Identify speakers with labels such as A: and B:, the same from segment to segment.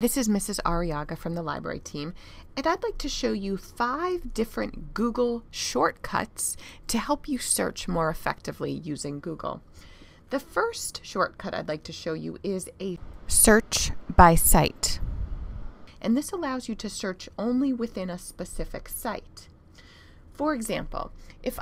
A: This is Mrs. Arriaga from the library team, and I'd like to show you 5 different Google shortcuts to help you search more effectively using Google. The first shortcut I'd like to show you is a search by site. And this allows you to search only within a specific site. For example, if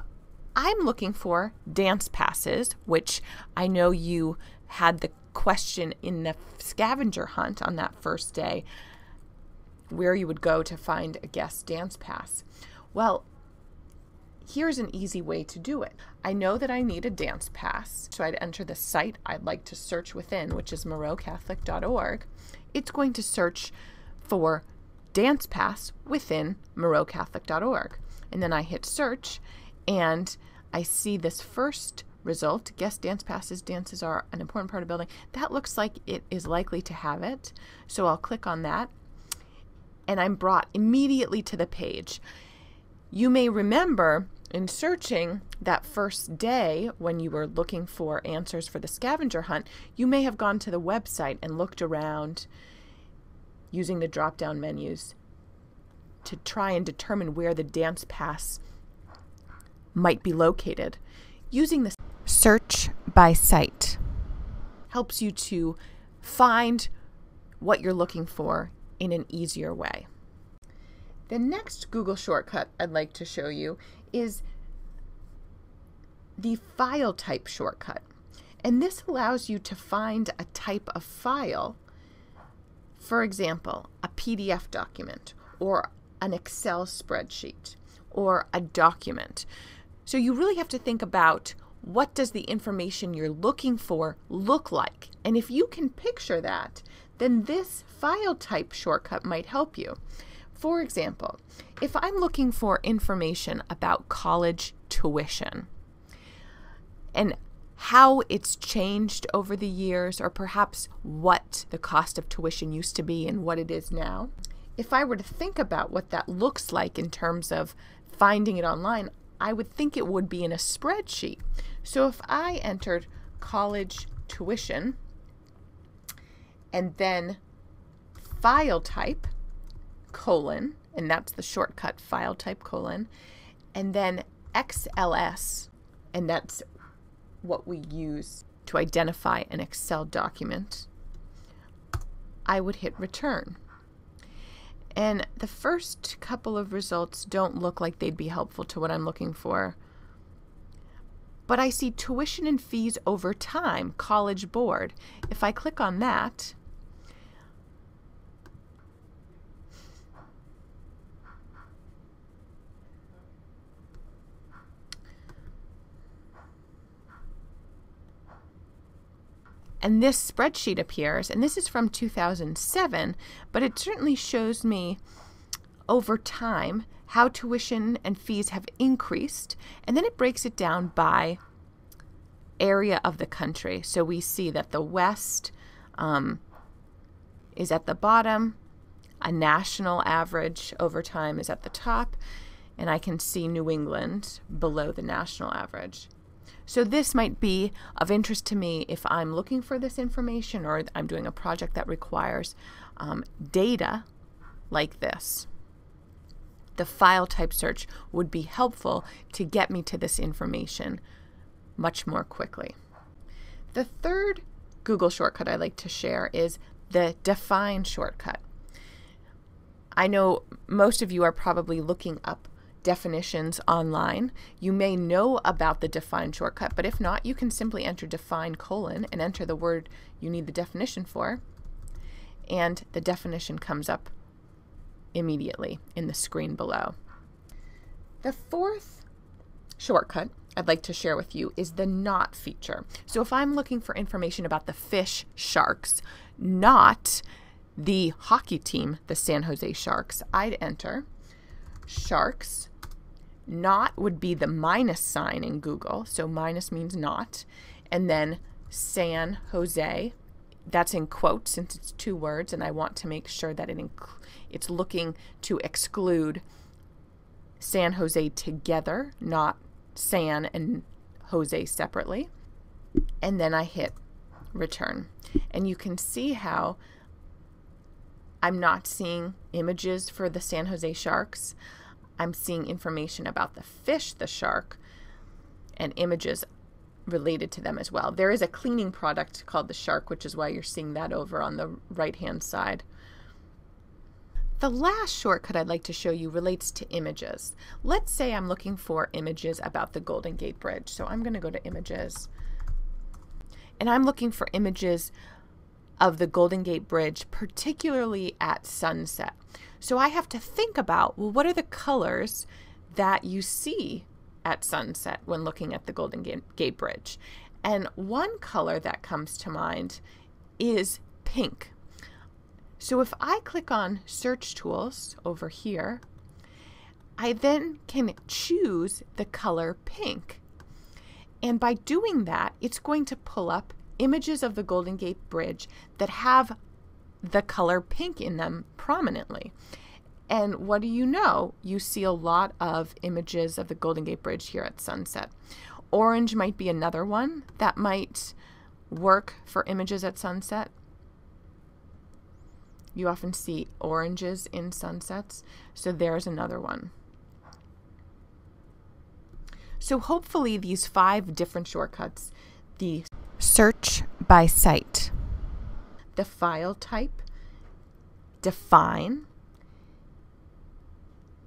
A: I'm looking for dance passes, which I know you had the question in the scavenger hunt on that first day, where you would go to find a guest dance pass. Well, here's an easy way to do it. I know that I need a dance pass, so I'd enter the site I'd like to search within, which is moreaucatholic.org. It's going to search for dance pass within moreaucatholic.org. And then I hit search, and I see this first result, guest dance passes, dances are an important part of building. That looks like it is likely to have it. So I'll click on that, and I'm brought immediately to the page. You may remember in searching that first day when you were looking for answers for the scavenger hunt, you may have gone to the website and looked around using the drop-down menus to try and determine where the dance pass might be located. Using the search by site helps you to find what you're looking for in an easier way. The next Google shortcut I'd like to show you is the file type shortcut. And this allows you to find a type of file, for example, a PDF document or an Excel spreadsheet or a document. So you really have to think about, what does the information you're looking for look like? And if you can picture that, then this file type shortcut might help you. For example, if I'm looking for information about college tuition and how it's changed over the years, or perhaps what the cost of tuition used to be and what it is now, if I were to think about what that looks like in terms of finding it online, I would think it would be in a spreadsheet. So if I entered college tuition and then file type, colon, and that's the shortcut, file type, colon, and then XLS, and that's what we use to identify an Excel document, I would hit return. And the first couple of results don't look like they'd be helpful to what I'm looking for. But I see tuition and fees over time, College Board. If I click on that, and this spreadsheet appears, and this is from 2007, but it certainly shows me over time how tuition and fees have increased, and then it breaks it down by area of the country. So we see that the West is at the bottom, a national average over time is at the top, and I can see New England below the national average. So this might be of interest to me if I'm looking for this information, or I'm doing a project that requires data like this. The file type search would be helpful to get me to this information much more quickly. The third Google shortcut I'd like to share is the define shortcut. I know most of you are probably looking up definitions online. You may know about the define shortcut, but if not, you can simply enter define colon and enter the word you need the definition for, and the definition comes up immediately in the screen below. The fourth shortcut I'd like to share with you is the not feature. So if I'm looking for information about the fish Sharks, not the hockey team, the San Jose Sharks, I'd enter Sharks. Not would be the minus sign in Google, so minus means not, and then San Jose, that's in quotes since it's 2 words, and I want to make sure that it's looking to exclude San Jose together, not San and Jose separately. And then I hit return. And you can see how I'm not seeing images for the San Jose Sharks. I'm seeing information about the fish, the shark, and images related to them as well. There is a cleaning product called the Shark, which is why you're seeing that over on the right-hand side. The last shortcut I'd like to show you relates to images. Let's say I'm looking for images about the Golden Gate Bridge. So I'm going to go to Images, and I'm looking for images of the Golden Gate Bridge, particularly at sunset. So I have to think about, well, what are the colors that you see at sunset when looking at the Golden Gate Bridge? And one color that comes to mind is pink. So if I click on Search Tools over here, I then can choose the color pink. And by doing that, it's going to pull up images of the Golden Gate Bridge that have the color pink in them prominently. And what do you know? You see a lot of images of the Golden Gate Bridge here at sunset. Orange might be another one that might work for images at sunset. You often see oranges in sunsets, so there's another one. So hopefully these 5 different shortcuts, the search by site, the file type, define,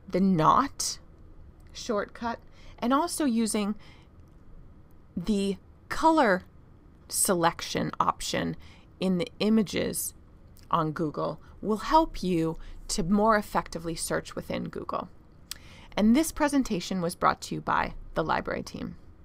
A: the not shortcut, and also using the color selection option in the images on Google will help you to more effectively search within Google. And this presentation was brought to you by the library team.